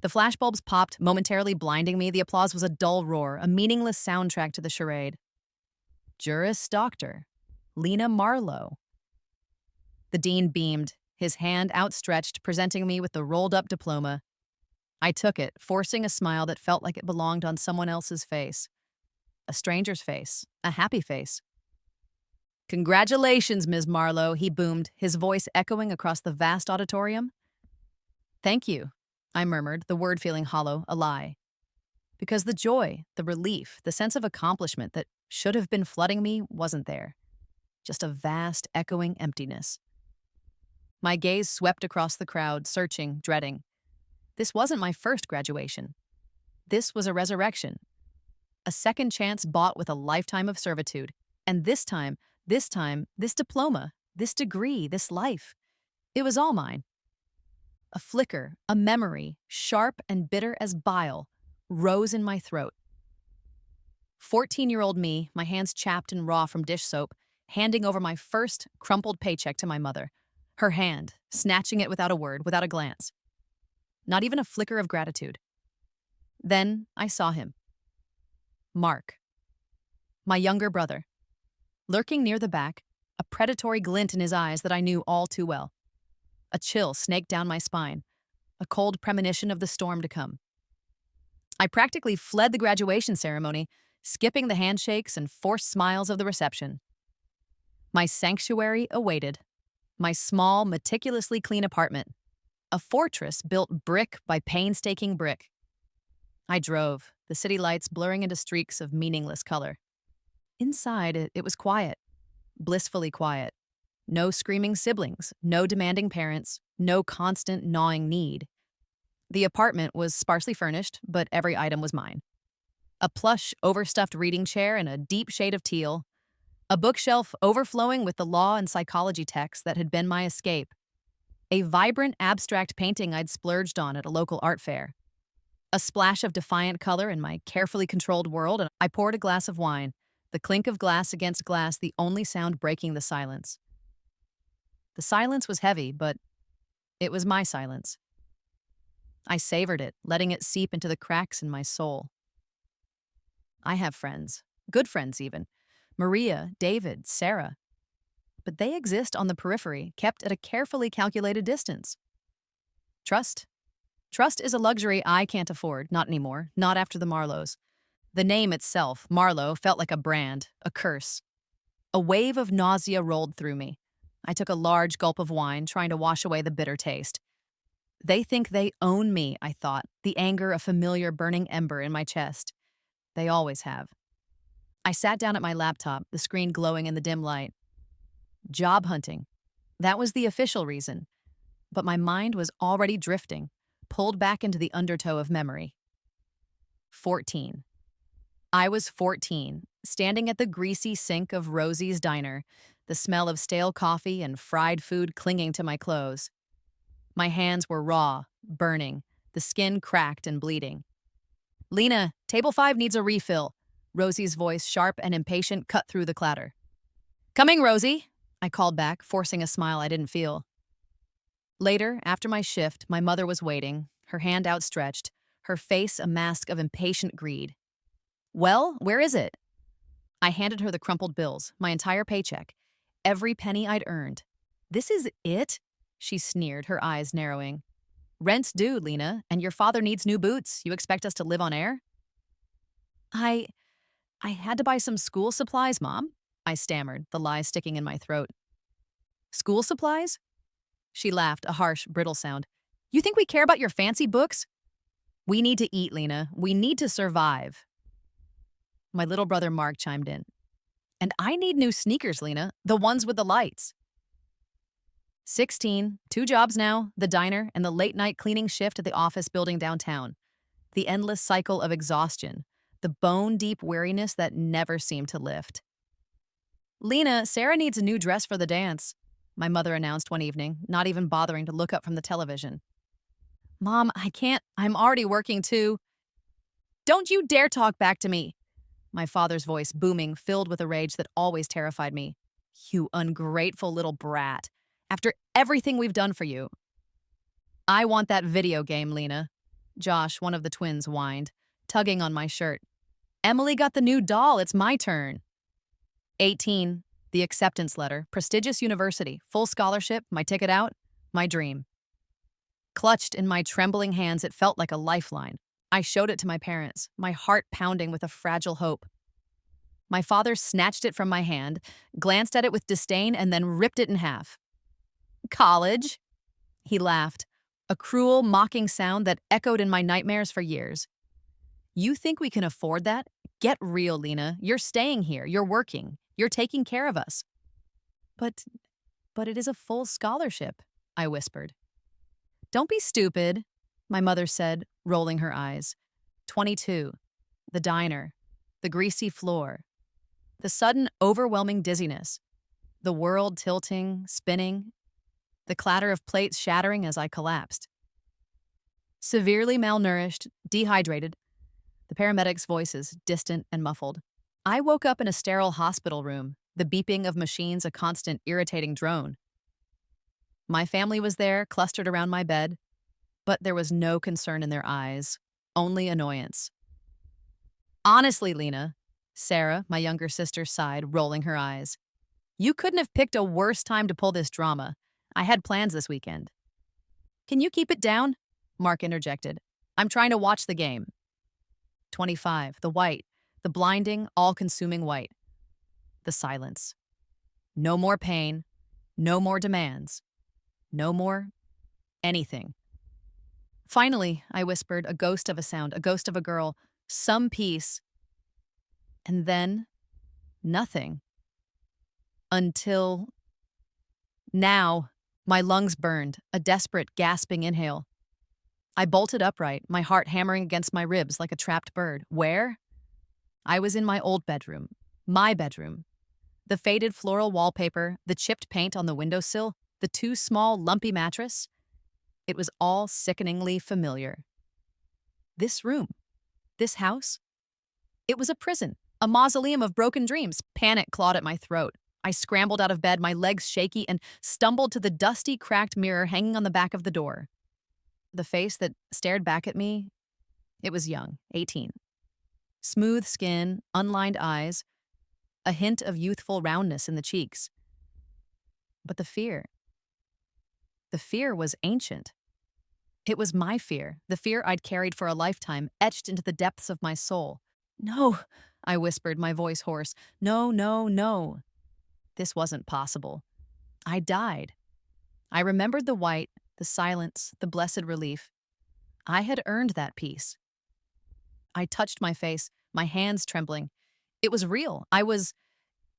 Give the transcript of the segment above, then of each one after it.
The flashbulbs popped, momentarily blinding me. The applause was a dull roar, a meaningless soundtrack to the charade. Juris Doctor, Lena Marlowe. The dean beamed, his hand outstretched, presenting me with the rolled-up diploma. I took it, forcing a smile that felt like it belonged on someone else's face. A stranger's face, a happy face. "Congratulations, Ms. Marlowe," he boomed, his voice echoing across the vast auditorium. "Thank you," I murmured, the word feeling hollow, a lie. Because the joy, the relief, the sense of accomplishment that should have been flooding me wasn't there. Just a vast, echoing emptiness. My gaze swept across the crowd, searching, dreading. This wasn't my first graduation. This was a resurrection. A second chance bought with a lifetime of servitude. And this time, this diploma, this degree, this life, it was all mine. A flicker, a memory, sharp and bitter as bile, rose in my throat. 14-year-old me, my hands chapped and raw from dish soap, handing over my first crumpled paycheck to my mother. Her hand, snatching it without a word, without a glance. Not even a flicker of gratitude. Then I saw him. Mark. My younger brother. Lurking near the back, a predatory glint in his eyes that I knew all too well. A chill snaked down my spine, a cold premonition of the storm to come. I practically fled the graduation ceremony, skipping the handshakes and forced smiles of the reception. My sanctuary awaited. My small, meticulously clean apartment. A fortress built brick by painstaking brick. I drove, the city lights blurring into streaks of meaningless color. Inside, it was quiet. Blissfully quiet. No screaming siblings, no demanding parents, no constant gnawing need. The apartment was sparsely furnished, but every item was mine. A plush, overstuffed reading chair in a deep shade of teal. A bookshelf overflowing with the law and psychology texts that had been my escape. A vibrant, abstract painting I'd splurged on at a local art fair. A splash of defiant color in my carefully controlled world, and I poured a glass of wine, the clink of glass against glass, the only sound breaking the silence. The silence was heavy, but it was my silence. I savored it, letting it seep into the cracks in my soul. I have friends, good friends even. Maria, David, Sarah. But they exist on the periphery, kept at a carefully calculated distance. Trust. Trust is a luxury I can't afford, not anymore, not after the Marlowes. The name itself, Marlowe, felt like a brand, a curse. A wave of nausea rolled through me. I took a large gulp of wine, trying to wash away the bitter taste. They think they own me, I thought, the anger a familiar burning ember in my chest. They always have. I sat down at my laptop, the screen glowing in the dim light. Job hunting. That was the official reason. But my mind was already drifting, pulled back into the undertow of memory. 14. I was 14, standing at the greasy sink of Rosie's diner, the smell of stale coffee and fried food clinging to my clothes. My hands were raw, burning, the skin cracked and bleeding. "Lena, table 5 needs a refill." Rosie's voice, sharp and impatient, cut through the clatter. "Coming, Rosie," I called back, forcing a smile I didn't feel. Later, after my shift, my mother was waiting, her hand outstretched, her face a mask of impatient greed. "Well, where is it?" I handed her the crumpled bills, my entire paycheck, every penny I'd earned. "This is it?" she sneered, her eyes narrowing. "Rent's due, Lena, and your father needs new boots. You expect us to live on air?" I had to buy some school supplies, Mom," I stammered, the lie sticking in my throat. "School supplies?" She laughed, a harsh, brittle sound. "You think we care about your fancy books?" "We need to eat, Lena. We need to survive." My little brother Mark chimed in. "And I need new sneakers, Lena, the ones with the lights." 16, 2 jobs now, the diner, and the late-night cleaning shift at the office building downtown. The endless cycle of exhaustion, the bone-deep weariness that never seemed to lift. "Lena, Sarah needs a new dress for the dance," my mother announced one evening, not even bothering to look up from the television. "Mom, I can't. I'm already working too." "Don't you dare talk back to me," my father's voice booming, filled with a rage that always terrified me. "You ungrateful little brat. After everything we've done for you." "I want that video game, Lena." Josh, one of the twins, whined, tugging on my shirt. Emily got the new doll, it's my turn. 18, the acceptance letter, prestigious university, full scholarship, my ticket out, my dream. Clutched in my trembling hands, it felt like a lifeline. I showed it to my parents, my heart pounding with a fragile hope. My father snatched it from my hand, glanced at it with disdain, and then ripped it in half. College? He laughed, a cruel, mocking sound that echoed in my nightmares for years. You think we can afford that? Get real, Lena. You're staying here. You're working. You're taking care of us. But it is a full scholarship, I whispered. Don't be stupid, my mother said, rolling her eyes. 22. The diner. The greasy floor. The sudden, overwhelming dizziness. The world tilting, spinning. The clatter of plates shattering as I collapsed. Severely malnourished, dehydrated, the paramedics' voices distant and muffled. I woke up in a sterile hospital room, the beeping of machines a constant, irritating drone. My family was there, clustered around my bed, but there was no concern in their eyes, only annoyance. Honestly, Lena, Sarah, my younger sister, sighed, rolling her eyes. You couldn't have picked a worse time to pull this drama. I had plans this weekend. Can you keep it down? Mark interjected. I'm trying to watch the game. 25. The white. The blinding, all-consuming white. The silence. No more pain. No more demands. No more anything. Finally, I whispered, a ghost of a sound, a ghost of a girl, some peace. And then, nothing. Until now, my lungs burned, a desperate, gasping inhale. I bolted upright, my heart hammering against my ribs like a trapped bird. Where? I was in my old bedroom. My bedroom. The faded floral wallpaper, the chipped paint on the windowsill, the too small, lumpy mattress. It was all sickeningly familiar. This room. This house. It was a prison, a mausoleum of broken dreams. Panic clawed at my throat. I scrambled out of bed, my legs shaky, and stumbled to the dusty, cracked mirror hanging on the back of the door. The face that stared back at me, it was young, 18. Smooth skin, unlined eyes, a hint of youthful roundness in the cheeks. But the fear was ancient. It was my fear, the fear I'd carried for a lifetime, etched into the depths of my soul. No, I whispered, my voice hoarse. No, no, no. This wasn't possible. I died. I remembered the white, the silence, the blessed relief. I had earned that peace. I touched my face, my hands trembling. It was real. I was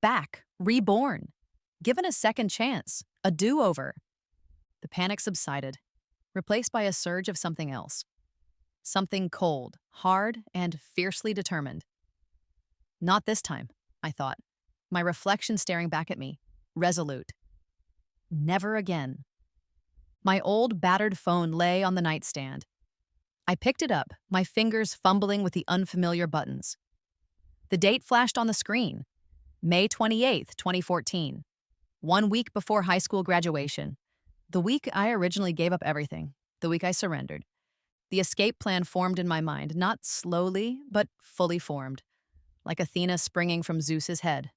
back, reborn, given a second chance, a do-over. The panic subsided, replaced by a surge of something else. Something cold, hard, and fiercely determined. Not this time, I thought, my reflection staring back at me, resolute. Never again. My old, battered phone lay on the nightstand. I picked it up, my fingers fumbling with the unfamiliar buttons. The date flashed on the screen, May 28th, 2014, 1 week before high school graduation. The week I originally gave up everything, the week I surrendered. The escape plan formed in my mind, not slowly, but fully formed, like Athena springing from Zeus's head.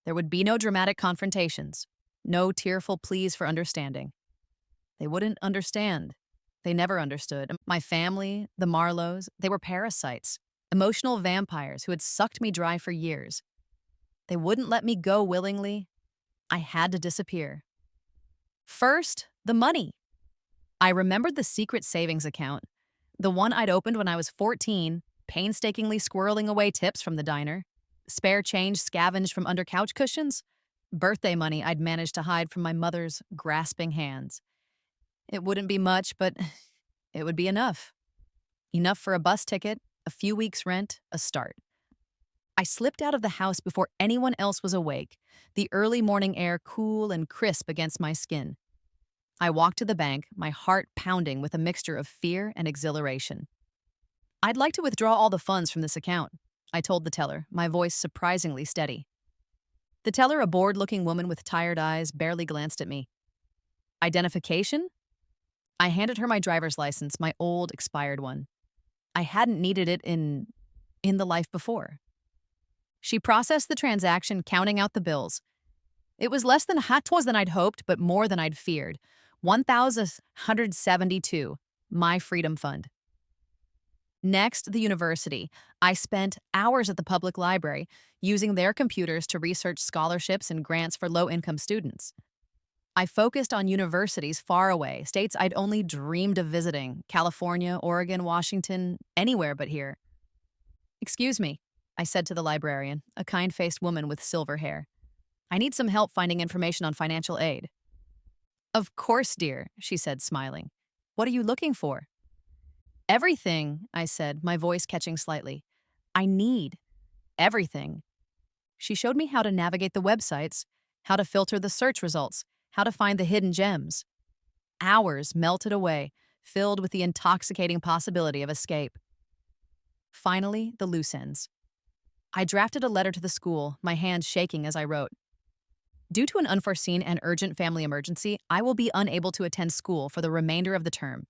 There would be no dramatic confrontations, no tearful pleas for understanding. They wouldn't understand. They never understood. My family, the Marlowes, they were parasites, emotional vampires who had sucked me dry for years. They wouldn't let me go willingly. I had to disappear. First, the money. I remembered the secret savings account, the one I'd opened when I was 14, painstakingly squirreling away tips from the diner, spare change scavenged from under couch cushions, birthday money I'd managed to hide from my mother's grasping hands. It wouldn't be much, but it would be enough. Enough for a bus ticket, a few weeks' rent, a start. I slipped out of the house before anyone else was awake, the early morning air cool and crisp against my skin. I walked to the bank, my heart pounding with a mixture of fear and exhilaration. I'd like to withdraw all the funds from this account, I told the teller, my voice surprisingly steady. The teller, a bored-looking woman with tired eyes, barely glanced at me. Identification? I handed her my driver's license, my old, expired one. I hadn't needed it in the life before. She processed the transaction, counting out the bills. It was less than twas than I'd hoped, but more than I'd feared. 1,172, my freedom fund. Next, the university. I spent hours at the public library, using their computers to research scholarships and grants for low-income students. I focused on universities far away, states I'd only dreamed of visiting: California, Oregon, Washington, anywhere but here. "Excuse me," I said to the librarian, a kind-faced woman with silver hair. "I need some help finding information on financial aid." "Of course, dear," she said, smiling. "What are you looking for?" "Everything," I said, my voice catching slightly. "I need everything." She showed me how to navigate the websites, how to filter the search results, how to find the hidden gems. Hours melted away, filled with the intoxicating possibility of escape. Finally, the loose ends. I drafted a letter to the school, my hands shaking as I wrote. "Due to an unforeseen and urgent family emergency, I will be unable to attend school for the remainder of the term.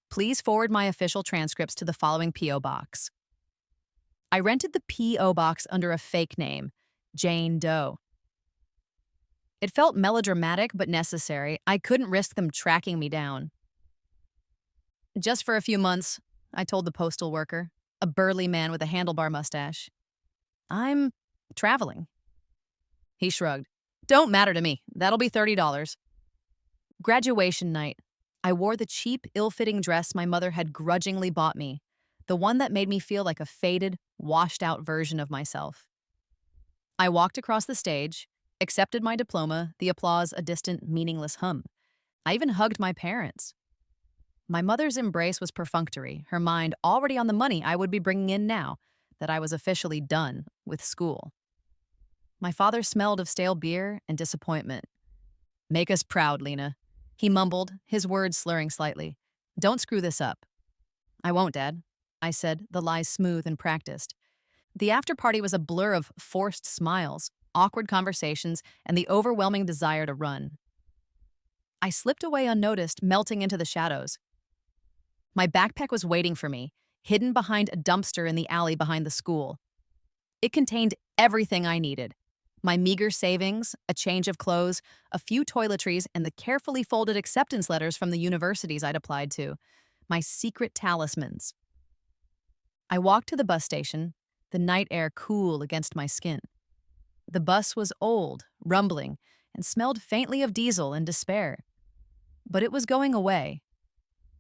Please forward my official transcripts to the following P.O. box." I rented the P.O. box under a fake name, Jane Doe. It felt melodramatic but necessary. I couldn't risk them tracking me down. "Just for a few months," I told the postal worker, a burly man with a handlebar mustache. "I'm traveling." He shrugged. "Don't matter to me. That'll be $30. Graduation night. I wore the cheap, ill-fitting dress my mother had grudgingly bought me, the one that made me feel like a faded, washed-out version of myself. I walked across the stage, accepted my diploma, the applause a distant, meaningless hum. I even hugged my parents. My mother's embrace was perfunctory, her mind already on the money I would be bringing in now that I was officially done with school. My father smelled of stale beer and disappointment. "Make us proud, Lena," he mumbled, his words slurring slightly. "Don't screw this up." "I won't, Dad," I said, the lies smooth and practiced. The after-party was a blur of forced smiles, awkward conversations, and the overwhelming desire to run. I slipped away unnoticed, melting into the shadows. My backpack was waiting for me, hidden behind a dumpster in the alley behind the school. It contained everything I needed: my meager savings, a change of clothes, a few toiletries, and the carefully folded acceptance letters from the universities I'd applied to, my secret talismans. I walked to the bus station, the night air cool against my skin. The bus was old, rumbling, and smelled faintly of diesel and despair. But it was going away.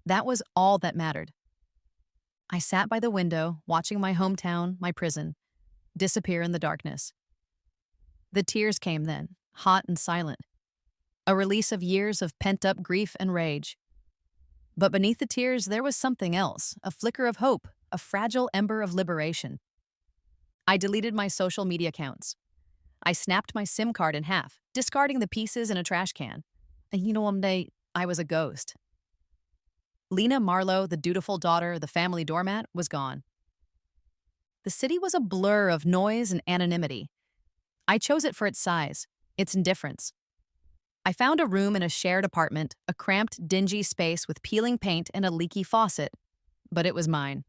That was all that mattered. I sat by the window, watching my hometown, my prison, disappear in the darkness. The tears came then, hot and silent, a release of years of pent-up grief and rage. But beneath the tears, there was something else, a flicker of hope, a fragile ember of liberation. I deleted my social media accounts. I snapped my SIM card in half, discarding the pieces in a trash can. And one day, I was a ghost. Lena Marlowe, the dutiful daughter, the family doormat, was gone. The city was a blur of noise and anonymity. I chose it for its size, its indifference. I found a room in a shared apartment, a cramped, dingy space with peeling paint and a leaky faucet. But it was mine.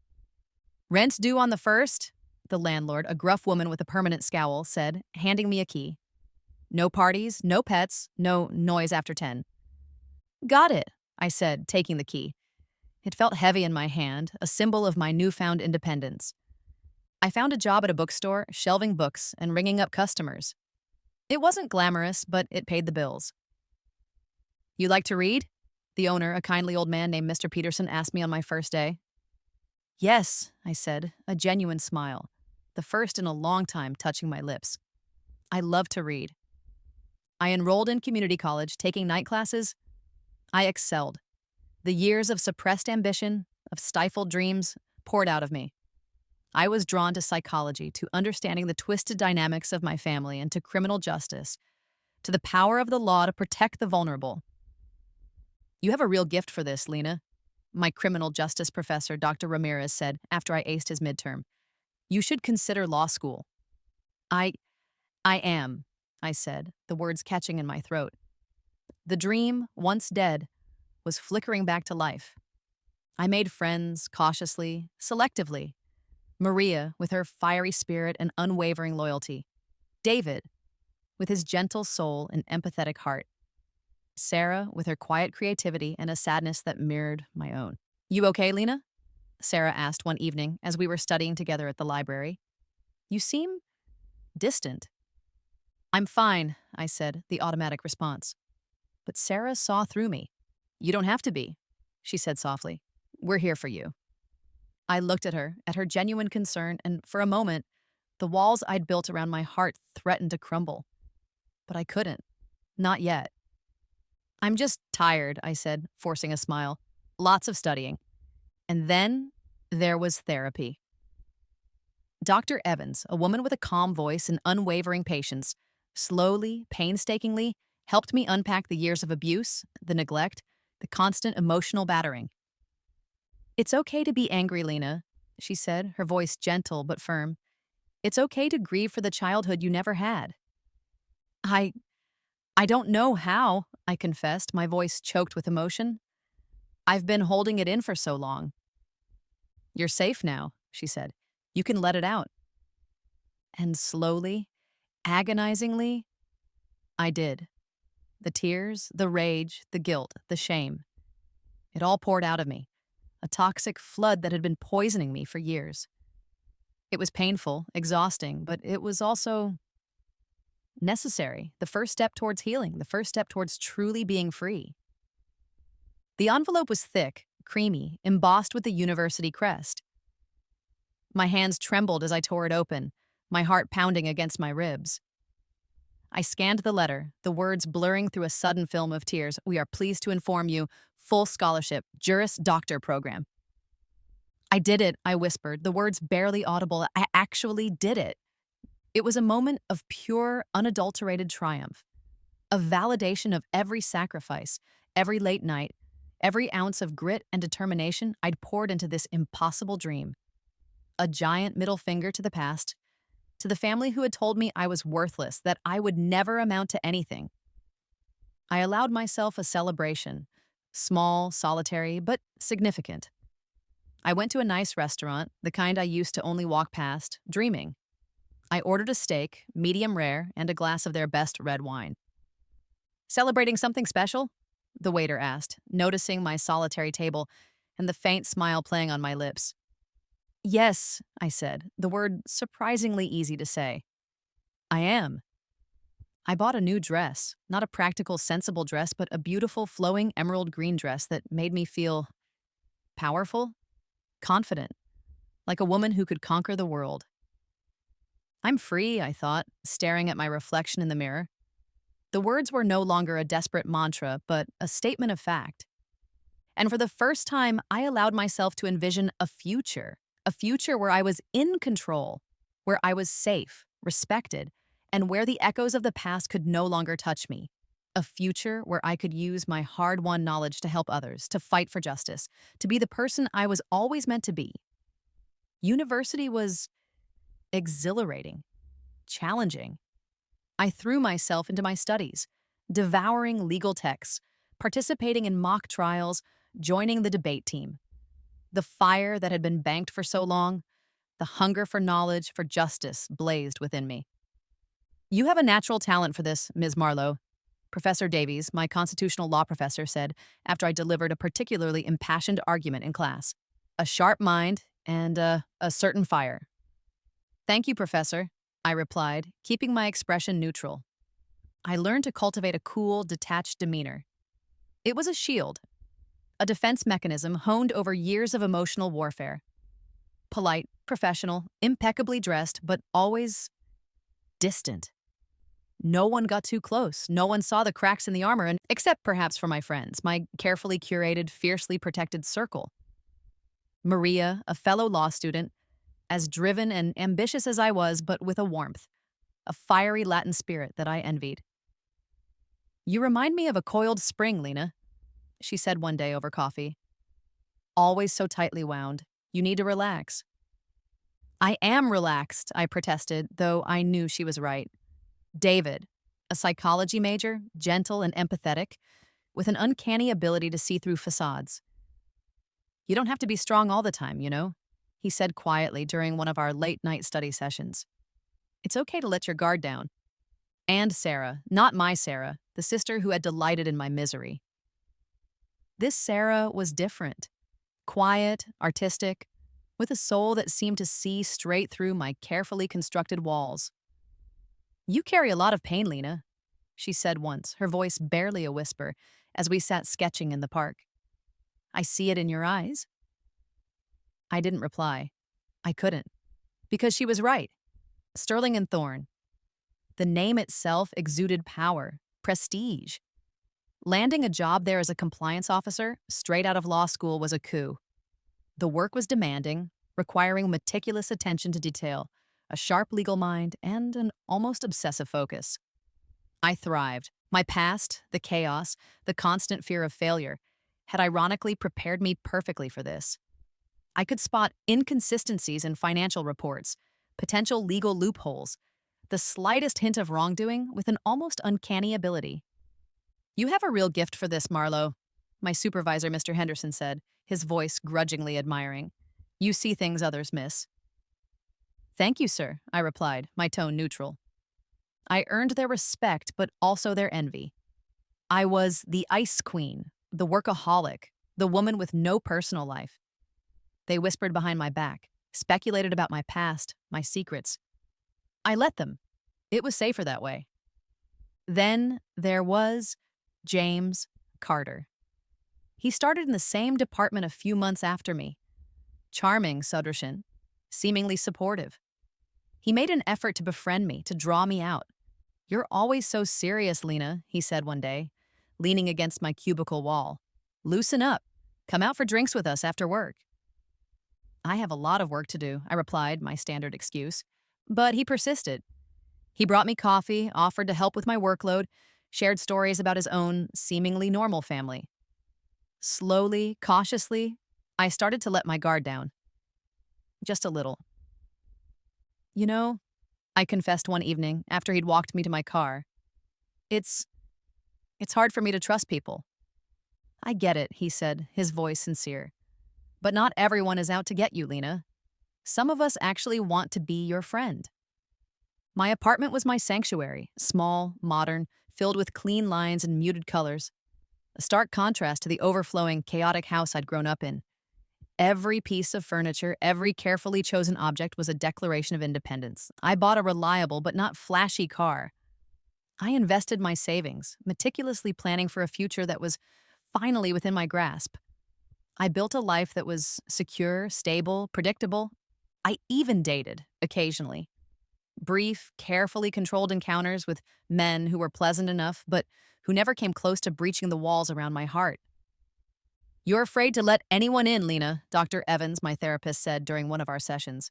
"Rent due on the 1st, the landlord, a gruff woman with a permanent scowl, said, handing me a key. "No parties, no pets, no noise after 10. "Got it," I said, taking the key. It felt heavy in my hand, a symbol of my newfound independence. I found a job at a bookstore, shelving books and ringing up customers. It wasn't glamorous, but it paid the bills. "You like to read?" the owner, a kindly old man named Mr. Peterson, asked me on my first day. "Yes," I said, a genuine smile, the first in a long time touching my lips. I love to read. I enrolled in community college, taking night classes. I excelled. The years of suppressed ambition, of stifled dreams, poured out of me. I was drawn to psychology, to understanding the twisted dynamics of my family, and to criminal justice, to the power of the law to protect the vulnerable. "You have a real gift for this, Lena," my criminal justice professor, Dr. Ramirez, said after I aced his midterm. "You should consider law school." I am," I said, the words catching in my throat. The dream, once dead, was flickering back to life. I made friends cautiously, selectively. Maria, with her fiery spirit and unwavering loyalty. David, with his gentle soul and empathetic heart. Sarah, with her quiet creativity and a sadness that mirrored my own. "You okay, Lena?" Sarah asked one evening as we were studying together at the library. "You seem distant." "I'm fine," I said, the automatic response. But Sarah saw through me. "You don't have to be," she said softly. "We're here for you." I looked at her genuine concern, and for a moment, the walls I'd built around my heart threatened to crumble. But I couldn't. Not yet. "I'm just tired," I said, forcing a smile. "Lots of studying." And then there was therapy. Dr. Evans, a woman with a calm voice and unwavering patience, slowly, painstakingly, helped me unpack the years of abuse, the neglect, the constant emotional battering. "It's okay to be angry, Lena," she said, her voice gentle but firm. "It's okay to grieve for the childhood you never had." I I don't know how," I confessed, my voice choked with emotion. "I've been holding it in for so long." "You're safe now," she said. "You can let it out." And slowly, agonizingly, I did. The tears, the rage, the guilt, the shame. It all poured out of me, a toxic flood that had been poisoning me for years. It was painful, exhausting, but it was also necessary, the first step towards healing, the first step towards truly being free. The envelope was thick, creamy, embossed with the university crest. My hands trembled as I tore it open, my heart pounding against my ribs. I scanned the letter, the words blurring through a sudden film of tears. "We are pleased to inform you, full scholarship, Juris Doctor program." "I did it," I whispered, the words barely audible. "I actually did it." It was a moment of pure, unadulterated triumph, a validation of every sacrifice, every late night, every ounce of grit and determination I'd poured into this impossible dream. A giant middle finger to the past, to the family who had told me I was worthless, that I would never amount to anything. I allowed myself a celebration, small, solitary, but significant. I went to a nice restaurant, the kind I used to only walk past, dreaming. I ordered a steak, medium rare, and a glass of their best red wine. "Celebrating something special?" the waiter asked, noticing my solitary table and the faint smile playing on my lips. "Yes," I said, the word surprisingly easy to say. "I am." I bought a new dress, not a practical, sensible dress, but a beautiful, flowing emerald green dress that made me feel powerful, confident, like a woman who could conquer the world. "I'm free," I thought, staring at my reflection in the mirror. The words were no longer a desperate mantra, but a statement of fact. And for the first time, I allowed myself to envision a future where I was in control, where I was safe, respected, and where the echoes of the past could no longer touch me. A future where I could use my hard-won knowledge to help others, to fight for justice, to be the person I was always meant to be. University was exhilarating, challenging. I threw myself into my studies, devouring legal texts, participating in mock trials, joining the debate team. The fire that had been banked for so long, the hunger for knowledge, for justice, blazed within me. "You have a natural talent for this, Ms. Marlowe," Professor Davies, my constitutional law professor, said after I delivered a particularly impassioned argument in class. "A sharp mind and a certain fire." "Thank you, Professor," I replied, keeping my expression neutral. I learned to cultivate a cool, detached demeanor. It was a shield, a defense mechanism honed over years of emotional warfare. Polite, professional, impeccably dressed, but always distant. No one got too close. No one saw the cracks in the armor, and except perhaps for my friends, my carefully curated, fiercely protected circle. Maria, a fellow law student, as driven and ambitious as I was, but with a warmth, a fiery Latin spirit that I envied. "You remind me of a coiled spring, Lena," she said one day over coffee. "Always so tightly wound. You need to relax." "I am relaxed," I protested, though I knew she was right. David, a psychology major, gentle and empathetic, with an uncanny ability to see through facades. "You don't have to be strong all the time, you know," he said quietly during one of our late-night study sessions. "It's okay to let your guard down." And Sarah, not my Sarah, the sister who had delighted in my misery. This Sarah was different. Quiet, artistic, with a soul that seemed to see straight through my carefully constructed walls. "You carry a lot of pain, Lena," she said once, her voice barely a whisper, as we sat sketching in the park. "I see it in your eyes." I didn't reply. I couldn't. Because she was right. Sterling and Thorne. The name itself exuded power, prestige. Landing a job there as a compliance officer, straight out of law school, was a coup. The work was demanding, requiring meticulous attention to detail, a sharp legal mind, and an almost obsessive focus. I thrived. My past, the chaos, the constant fear of failure, had ironically prepared me perfectly for this. I could spot inconsistencies in financial reports, potential legal loopholes, the slightest hint of wrongdoing with an almost uncanny ability. "You have a real gift for this, Marlowe," my supervisor, Mr. Henderson, said, his voice grudgingly admiring. "You see things others miss." "Thank you, sir," I replied, my tone neutral. I earned their respect, but also their envy. I was the ice queen, the workaholic, the woman with no personal life. They whispered behind my back, speculated about my past, my secrets. I let them. It was safer that way. Then there was James Carter. He started in the same department a few months after me. Charming, Sudarshan, seemingly supportive. He made an effort to befriend me, to draw me out. "You're always so serious, Lena," he said one day, leaning against my cubicle wall. "Loosen up. Come out for drinks with us after work." "I have a lot of work to do," I replied, my standard excuse. But he persisted. He brought me coffee, offered to help with my workload, shared stories about his own seemingly normal family. Slowly, cautiously, I started to let my guard down. Just a little. "You know," I confessed one evening after he'd walked me to my car, It's hard for me to trust people." "I get it," he said, his voice sincere. "But not everyone is out to get you, Lena. Some of us actually want to be your friend." My apartment was my sanctuary, small, modern, filled with clean lines and muted colors. A stark contrast to the overflowing, chaotic house I'd grown up in. Every piece of furniture, every carefully chosen object was a declaration of independence. I bought a reliable but not flashy car. I invested my savings, meticulously planning for a future that was finally within my grasp. I built a life that was secure, stable, predictable. I even dated, occasionally. Brief, carefully controlled encounters with men who were pleasant enough, but who never came close to breaching the walls around my heart. "You're afraid to let anyone in, Lena," Dr. Evans, my therapist, said during one of our sessions.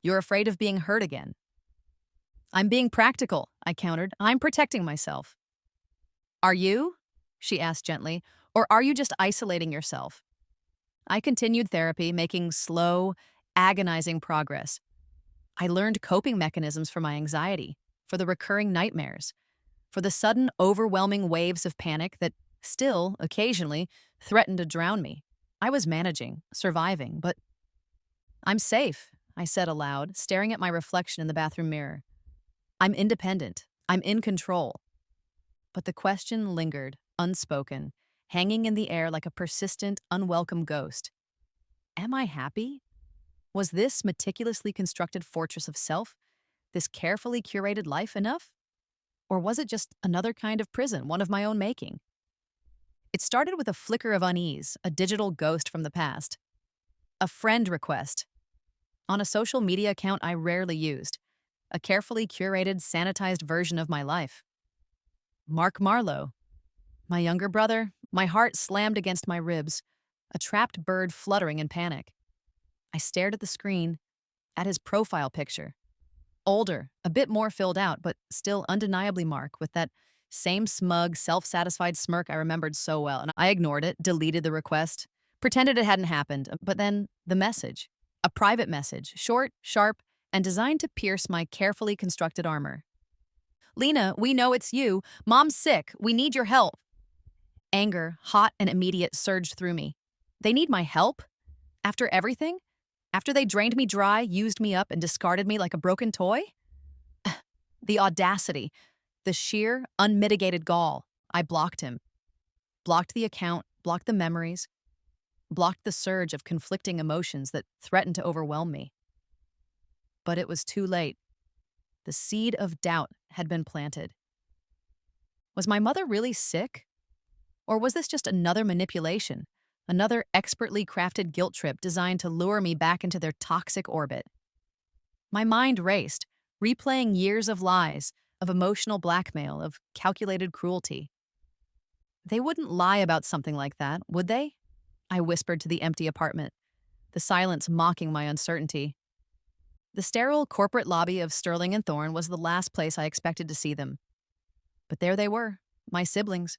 "You're afraid of being hurt again." "I'm being practical," I countered. "I'm protecting myself." "Are you?" she asked gently. "Or are you just isolating yourself?" I continued therapy, making slow, agonizing progress. I learned coping mechanisms for my anxiety, for the recurring nightmares, for the sudden, overwhelming waves of panic that still, occasionally, threatened to drown me. I was managing, surviving, but "I'm safe," I said aloud, staring at my reflection in the bathroom mirror. "I'm independent. I'm in control." But the question lingered, unspoken, hanging in the air like a persistent, unwelcome ghost. Am I happy? Was this meticulously constructed fortress of self, this carefully curated life, enough? Or was it just another kind of prison, one of my own making? It started with a flicker of unease, a digital ghost from the past. A friend request. On a social media account I rarely used. A carefully curated, sanitized version of my life. Mark Marlowe. My younger brother, my heart slammed against my ribs, a trapped bird fluttering in panic. I stared at the screen, at his profile picture. Older, a bit more filled out, but still undeniably Mark, with that same smug, self-satisfied smirk I remembered so well. And I ignored it, deleted the request, pretended it hadn't happened. But then the message. A private message, short, sharp, and designed to pierce my carefully constructed armor. "Lena, we know it's you. Mom's sick. We need your help." Anger, hot and immediate, surged through me. They need my help? After everything? After they drained me dry, used me up, and discarded me like a broken toy? The audacity, the sheer, unmitigated gall. I blocked him. Blocked the account, blocked the memories, blocked the surge of conflicting emotions that threatened to overwhelm me. But it was too late. The seed of doubt had been planted. Was my mother really sick? Or was this just another manipulation, another expertly crafted guilt trip designed to lure me back into their toxic orbit? My mind raced, replaying years of lies, of emotional blackmail, of calculated cruelty. They wouldn't lie about something like that, would they? I whispered to the empty apartment, the silence mocking my uncertainty. The sterile corporate lobby of Sterling and Thorne was the last place I expected to see them. But there they were, my siblings.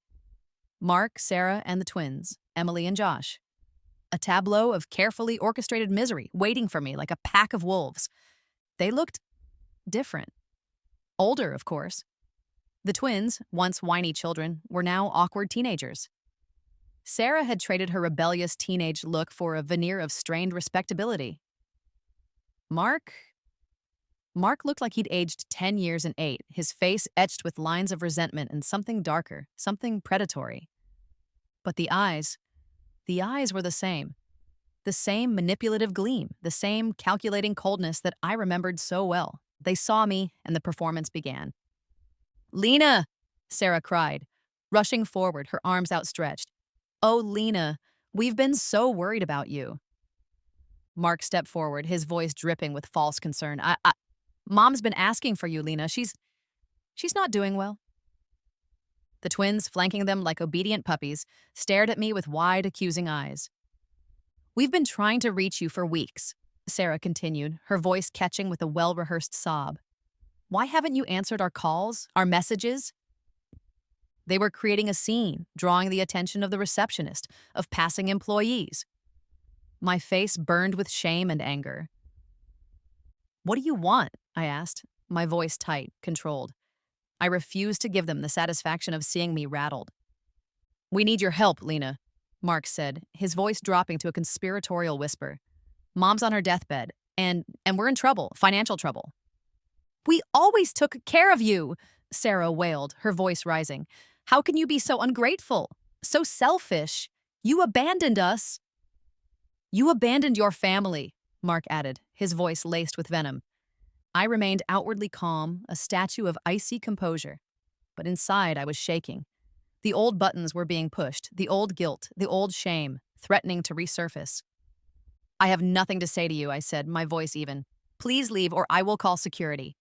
Mark, Sarah, and the twins, Emily and Josh. A tableau of carefully orchestrated misery waiting for me like a pack of wolves. They looked different. Older, of course. The twins, once whiny children, were now awkward teenagers. Sarah had traded her rebellious teenage look for a veneer of strained respectability. Mark looked like he'd aged 10 years and 8, his face etched with lines of resentment and something darker, something predatory. But the eyes were the same. The same manipulative gleam, the same calculating coldness that I remembered so well. They saw me, and the performance began. "Lena!" Sarah cried, rushing forward, her arms outstretched. "Oh, Lena, we've been so worried about you." Mark stepped forward, his voice dripping with false concern. Mom's been asking for you, Lena. She's not doing well." The twins, flanking them like obedient puppies, stared at me with wide, accusing eyes. "We've been trying to reach you for weeks," Sarah continued, her voice catching with a well-rehearsed sob. "Why haven't you answered our calls, our messages?" They were creating a scene, drawing the attention of the receptionist, of passing employees. My face burned with shame and anger. "What do you want?" I asked, my voice tight, controlled. I refused to give them the satisfaction of seeing me rattled. "We need your help, Lena," Mark said, his voice dropping to a conspiratorial whisper. "Mom's on her deathbed, and we're in trouble, financial trouble." "We always took care of you," Sarah wailed, her voice rising. "How can you be so ungrateful? So selfish? You abandoned us." "You abandoned your family," Mark added, his voice laced with venom. I remained outwardly calm, a statue of icy composure. But inside I was shaking. The old buttons were being pushed, the old guilt, the old shame, threatening to resurface. "I have nothing to say to you," I said, my voice even. "Please leave or I will call security."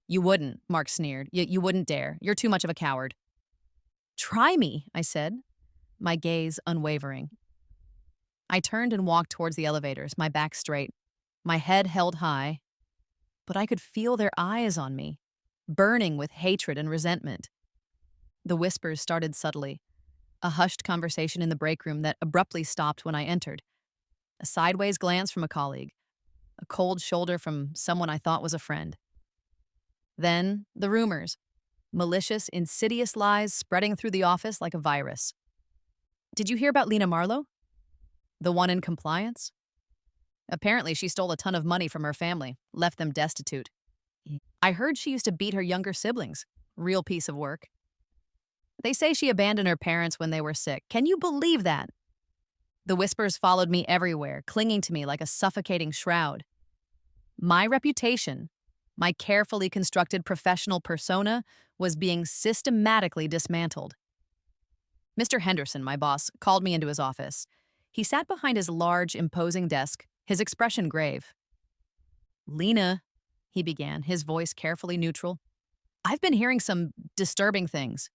"You wouldn't," Mark sneered. You wouldn't dare. You're too much of a coward." "Try me," I said, my gaze unwavering. I turned and walked towards the elevators, my back straight, my head held high, but I could feel their eyes on me, burning with hatred and resentment. The whispers started subtly, a hushed conversation in the break room that abruptly stopped when I entered, a sideways glance from a colleague, a cold shoulder from someone I thought was a friend. Then the rumors, malicious, insidious lies spreading through the office like a virus. "Did you hear about Lena Marlowe? The one in compliance? Apparently she stole a ton of money from her family, left them destitute. I heard she used to beat her younger siblings. Real piece of work. They say she abandoned her parents when they were sick. Can you believe that?" The whispers followed me everywhere, clinging to me like a suffocating shroud. My reputation, my carefully constructed professional persona, was being systematically dismantled. Mr. Henderson, my boss, called me into his office. He sat behind his large, imposing desk, his expression grave. "Lena," he began, his voice carefully neutral, "I've been hearing some disturbing things."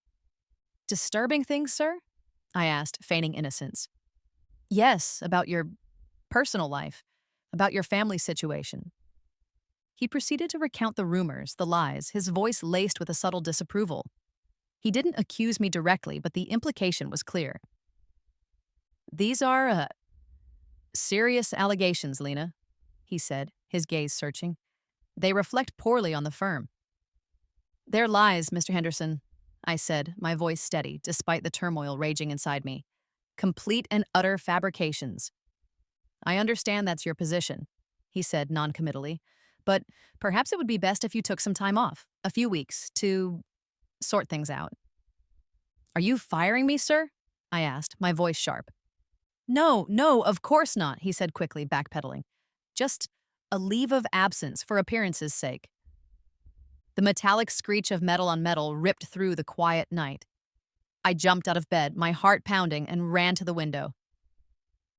"Disturbing things, sir?" I asked, feigning innocence. "Yes, about your personal life, about your family situation." He proceeded to recount the rumors, the lies, his voice laced with a subtle disapproval. He didn't accuse me directly, but the implication was clear. "These are, serious allegations, Lena," he said, his gaze searching. "They reflect poorly on the firm." "They're lies, Mr. Henderson. I said, my voice steady despite the turmoil raging inside me. Complete and utter fabrications. I understand that's your position, he said noncommittally, but perhaps it would be best if you took some time off, a few weeks, to sort things out. Are you firing me, sir? I asked, my voice sharp. No, of course not, he said quickly, backpedaling. Just a leave of absence for appearance's sake. The metallic screech of metal on metal ripped through the quiet night. I jumped out of bed, my heart pounding, and ran to the window.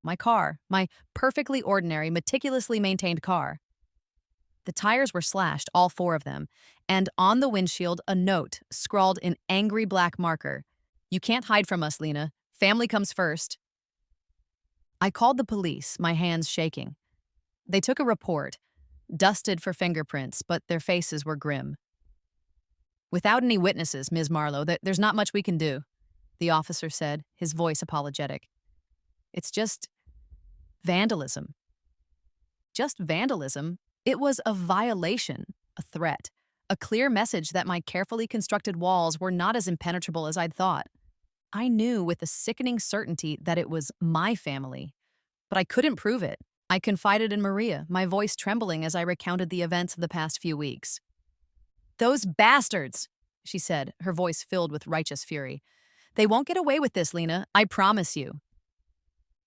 My car, my perfectly ordinary, meticulously maintained car. The tires were slashed, all four of them, and on the windshield a note scrawled in angry black marker. You can't hide from us, Lena. Family comes first. I called the police, my hands shaking. They took a report, dusted for fingerprints, but their faces were grim. Without any witnesses, Ms. Marlowe, there's not much we can do, the officer said, his voice apologetic. It's just vandalism. Just vandalism? It was a violation, a threat, a clear message that my carefully constructed walls were not as impenetrable as I'd thought. I knew with a sickening certainty that it was my family, but I couldn't prove it. I confided in Maria, my voice trembling as I recounted the events of the past few weeks. Those bastards, she said, her voice filled with righteous fury. They won't get away with this, Lena, I promise you.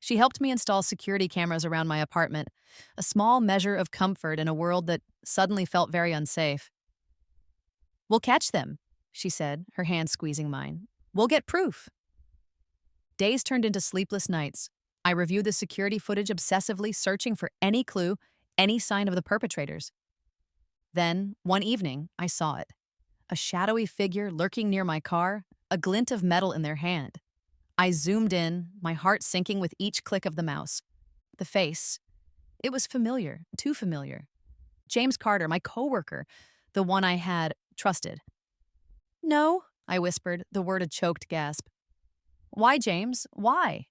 She helped me install security cameras around my apartment, a small measure of comfort in a world that suddenly felt very unsafe. We'll catch them, she said, her hand squeezing mine. We'll get proof. Days turned into sleepless nights. I reviewed the security footage obsessively, searching for any clue, any sign of the perpetrators. Then, one evening, I saw it. A shadowy figure lurking near my car, a glint of metal in their hand. I zoomed in, my heart sinking with each click of the mouse. The face. It was familiar, too familiar. James Carter, my coworker, the one I had trusted. No, I whispered, the word a choked gasp. Why, James? Why?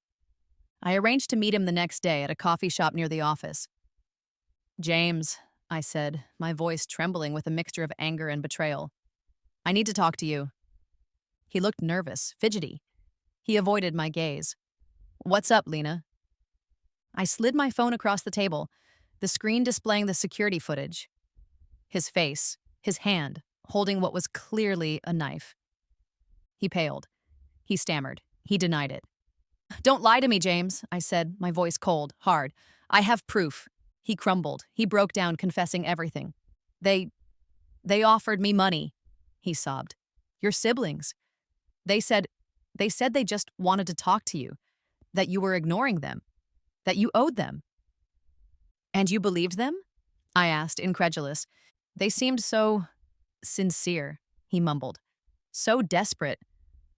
I arranged to meet him the next day at a coffee shop near the office. James, I said, my voice trembling with a mixture of anger and betrayal. I need to talk to you. He looked nervous, fidgety. He avoided my gaze. What's up, Lena? I slid my phone across the table, the screen displaying the security footage. His face, his hand, holding what was clearly a knife. He paled. He stammered. He denied it. Don't lie to me, James, I said, my voice cold, hard. I have proof. He crumbled. He broke down, confessing everything. They offered me money, he sobbed. Your siblings. They said they just wanted to talk to you, that you were ignoring them, that you owed them. And you believed them? I asked, incredulous. They seemed so sincere, he mumbled. So desperate.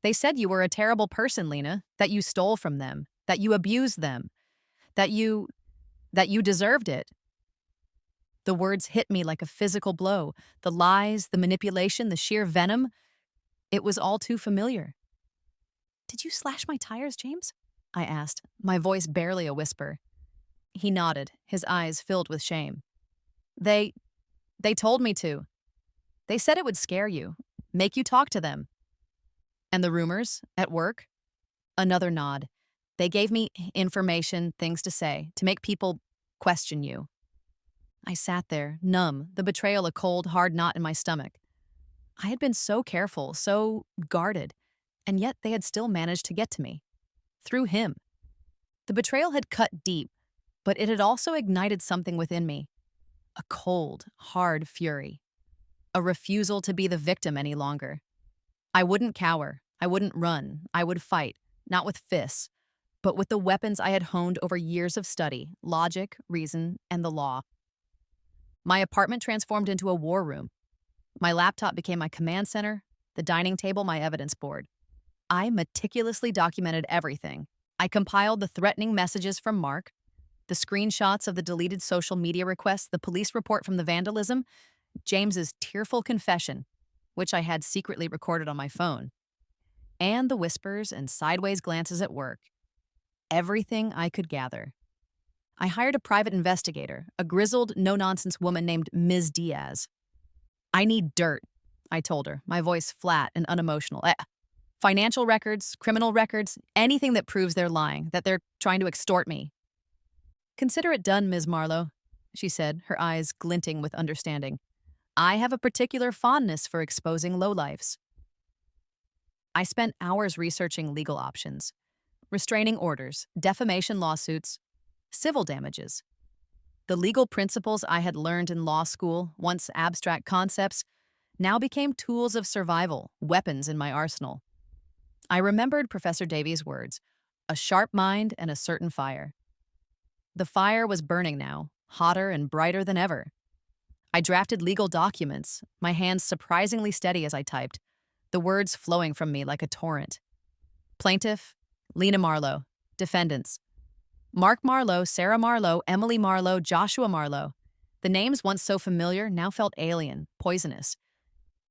They said you were a terrible person, Lena, that you stole from them, that you abused them, that you deserved it. The words hit me like a physical blow. The lies, the manipulation, the sheer venom. It was all too familiar. Did you slash my tires, James? I asked, my voice barely a whisper. He nodded, his eyes filled with shame. They told me to. They said it would scare you, make you talk to them. And the rumors at work? Another nod. They gave me information, things to say, to make people question you. I sat there, numb, the betrayal a cold, hard knot in my stomach. I had been so careful, so guarded, and yet they had still managed to get to me. Through him. The betrayal had cut deep, but it had also ignited something within me. A cold, hard fury. A refusal to be the victim any longer. I wouldn't cower. I wouldn't run. I would fight, not with fists, but with the weapons I had honed over years of study, logic, reason, and the law. My apartment transformed into a war room. My laptop became my command center, the dining table my evidence board. I meticulously documented everything. I compiled the threatening messages from Mark, the screenshots of the deleted social media requests, the police report from the vandalism, James's tearful confession, which I had secretly recorded on my phone, and the whispers and sideways glances at work. Everything I could gather. I hired a private investigator, a grizzled, no-nonsense woman named Ms. Diaz. I need dirt, I told her, my voice flat and unemotional. Financial records, criminal records, anything that proves they're lying, that they're trying to extort me. Consider it done, Ms. Marlowe, she said, her eyes glinting with understanding. I have a particular fondness for exposing lowlifes. I spent hours researching legal options, restraining orders, defamation lawsuits, civil damages. The legal principles I had learned in law school, once abstract concepts, now became tools of survival, weapons in my arsenal. I remembered Professor Davies' words, a sharp mind and a certain fire. The fire was burning now, hotter and brighter than ever. I drafted legal documents, my hands surprisingly steady as I typed, the words flowing from me like a torrent. Plaintiff, Lena Marlowe. Defendants, Mark Marlowe, Sarah Marlowe, Emily Marlowe, Joshua Marlowe. The names once so familiar now felt alien, poisonous.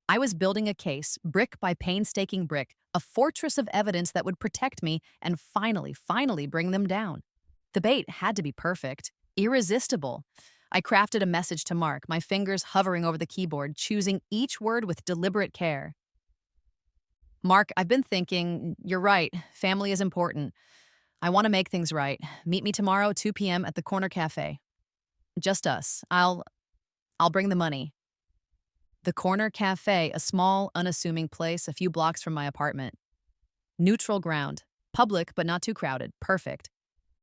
I was building a case, brick by painstaking brick, a fortress of evidence that would protect me and finally bring them down. The bait had to be perfect, irresistible. I crafted a message to Mark, my fingers hovering over the keyboard, choosing each word with deliberate care. Mark, I've been thinking, you're right, family is important. I want to make things right. Meet me tomorrow, 2 p.m. at the Corner Cafe. Just us. I'll bring the money. The Corner Cafe, a small, unassuming place a few blocks from my apartment. Neutral ground. Public, but not too crowded. Perfect.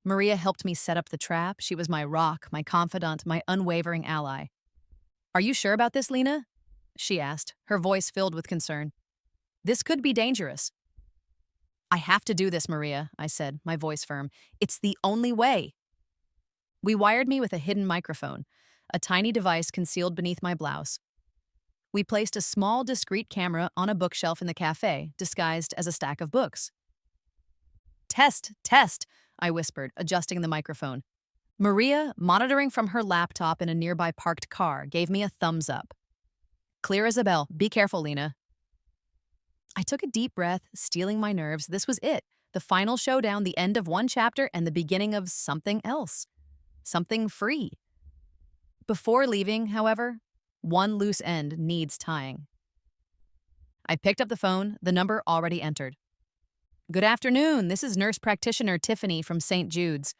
Maria helped me set up the trap. She was my rock, my confidant, my unwavering ally. Are you sure about this, Lena? She asked, her voice filled with concern. This could be dangerous. I have to do this, Maria, I said, my voice firm. It's the only way. We wired me with a hidden microphone, a tiny device concealed beneath my blouse. We placed a small, discreet camera on a bookshelf in the cafe, disguised as a stack of books. Test, I whispered, adjusting the microphone. Maria, monitoring from her laptop in a nearby parked car, gave me a thumbs up. Clear as a bell. Be careful, Lena. I took a deep breath, steeling my nerves. This was it. The final showdown, the end of one chapter and the beginning of something else. Something free. Before leaving, however, one loose end needs tying. I picked up the phone, the number already entered. Good afternoon, this is nurse practitioner Tiffany from St. Jude's.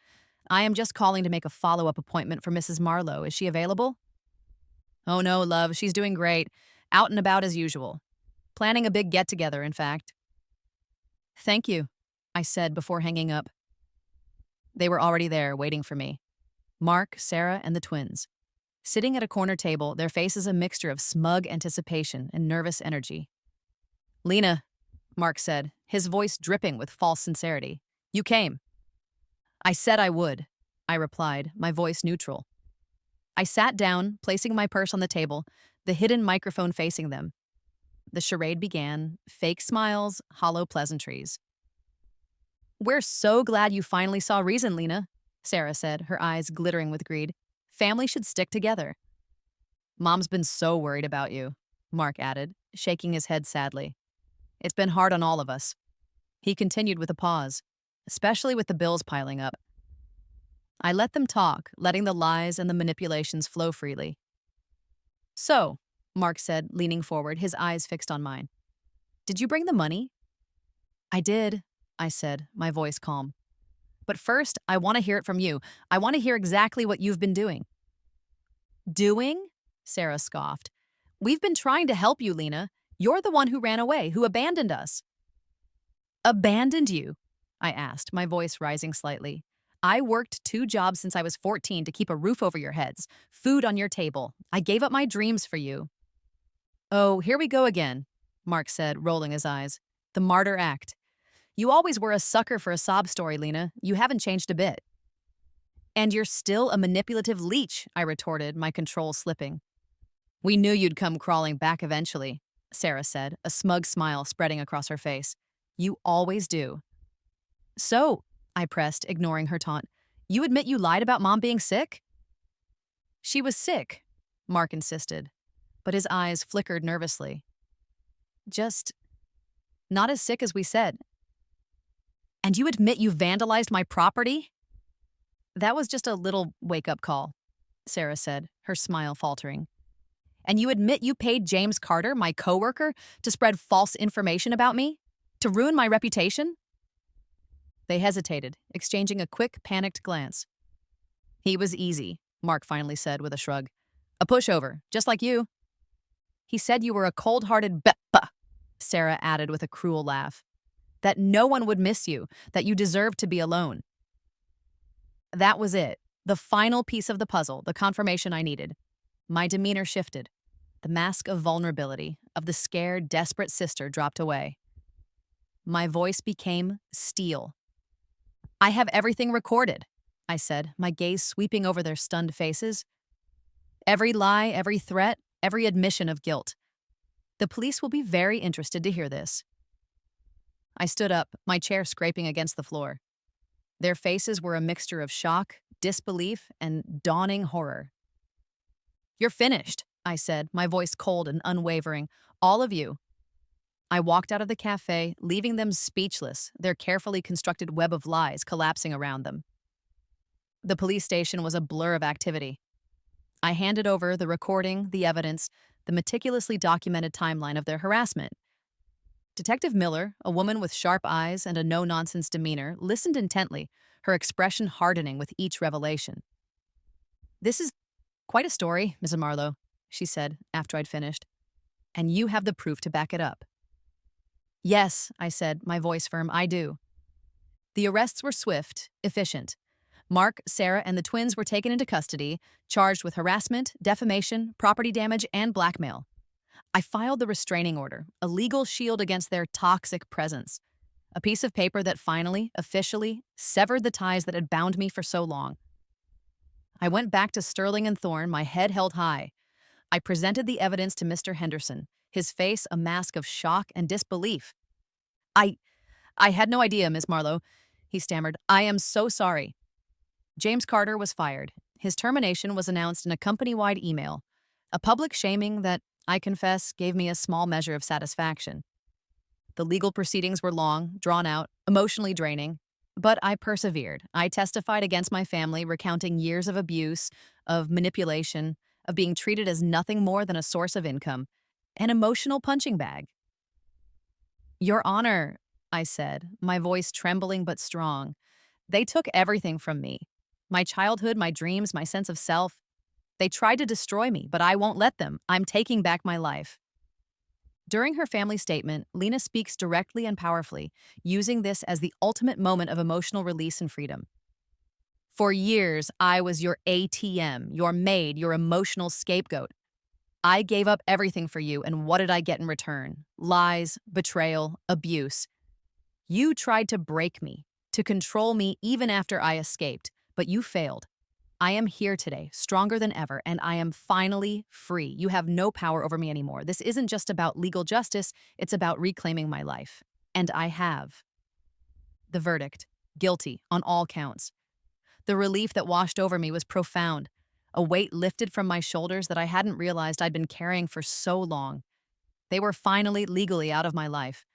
I am just calling to make a follow-up appointment for Mrs. Marlowe. Is she available? Oh no, love, she's doing great. Out and about as usual. Planning a big get-together, in fact. Thank you, I said before hanging up. They were already there, waiting for me. Mark, Sarah, and the twins. Sitting at a corner table, their faces a mixture of smug anticipation and nervous energy. Lena, Mark said, his voice dripping with false sincerity. You came. I said I would, I replied, my voice neutral. I sat down, placing my purse on the table, the hidden microphone facing them. The charade began, fake smiles, hollow pleasantries. We're so glad you finally saw reason, Lena, Sarah said, her eyes glittering with greed. Family should stick together. Mom's been so worried about you, Mark added, shaking his head sadly. It's been hard on all of us. He continued with a pause, especially with the bills piling up. I let them talk, letting the lies and the manipulations flow freely. So, Mark said, leaning forward, his eyes fixed on mine. Did you bring the money? I did, I said, my voice calm. But first, I want to hear it from you. I want to hear exactly what you've been doing. Doing? Sarah scoffed. We've been trying to help you, Lena. You're the one who ran away, who abandoned us. Abandoned you? I asked, my voice rising slightly. I worked 2 jobs since I was 14 to keep a roof over your heads, food on your table. I gave up my dreams for you. Oh, here we go again, Mark said, rolling his eyes. The martyr act. You always were a sucker for a sob story, Lena. You haven't changed a bit. And you're still a manipulative leech, I retorted, my control slipping. We knew you'd come crawling back eventually, Sarah said, a smug smile spreading across her face. You always do. So, I pressed, ignoring her taunt, you admit you lied about Mom being sick? She was sick, Mark insisted, but his eyes flickered nervously. Just not as sick as we said. And you admit you vandalized my property? That was just a little wake-up call, Sarah said, her smile faltering. And you admit you paid James Carter, my coworker, to spread false information about me? To ruin my reputation? They hesitated, exchanging a quick, panicked glance. He was easy, Mark finally said with a shrug. A pushover, just like you. He said you were a cold-hearted Beppa, Sarah added with a cruel laugh. That no one would miss you, that you deserved to be alone. That was it. The final piece of the puzzle, the confirmation I needed. My demeanor shifted. The mask of vulnerability, of the scared, desperate sister dropped away. My voice became steel. I have everything recorded, I said, my gaze sweeping over their stunned faces. Every lie, every threat, every admission of guilt. The police will be very interested to hear this. I stood up, my chair scraping against the floor. Their faces were a mixture of shock, disbelief, and dawning horror. You're finished, I said, my voice cold and unwavering. All of you. I walked out of the cafe, leaving them speechless, their carefully constructed web of lies collapsing around them. The police station was a blur of activity. I handed over the recording, the evidence, the meticulously documented timeline of their harassment. Detective Miller, a woman with sharp eyes and a no-nonsense demeanor, listened intently, her expression hardening with each revelation. This is quite a story, Mrs. Marlowe, she said after I'd finished. And you have the proof to back it up. Yes, I said, my voice firm, I do. The arrests were swift, efficient. Mark, Sarah, and the twins were taken into custody, charged with harassment, defamation, property damage, and blackmail. I filed the restraining order, a legal shield against their toxic presence, a piece of paper that finally, officially, severed the ties that had bound me for so long. I went back to Sterling and Thorne, my head held high. I presented the evidence to Mr. Henderson, his face a mask of shock and disbelief. I had no idea, Miss Marlowe, he stammered. I am so sorry. James Carter was fired. His termination was announced in a company-wide email, a public shaming that, I confess, gave me a small measure of satisfaction. The legal proceedings were long, drawn out, emotionally draining, but I persevered. I testified against my family, recounting years of abuse, of manipulation, of being treated as nothing more than a source of income, an emotional punching bag. Your Honor, I said, my voice trembling but strong, they took everything from me. My childhood, my dreams, my sense of self. They tried to destroy me, but I won't let them. I'm taking back my life. During her family statement, Lena speaks directly and powerfully, using this as the ultimate moment of emotional release and freedom. For years, I was your ATM, your maid, your emotional scapegoat. I gave up everything for you, and what did I get in return? Lies, betrayal, abuse. You tried to break me, to control me even after I escaped, but you failed. I am here today, stronger than ever, and I am finally free. You have no power over me anymore. This isn't just about legal justice, it's about reclaiming my life. And I have. The verdict, guilty on all counts. The relief that washed over me was profound, a weight lifted from my shoulders that I hadn't realized I'd been carrying for so long. They were finally legally out of my life,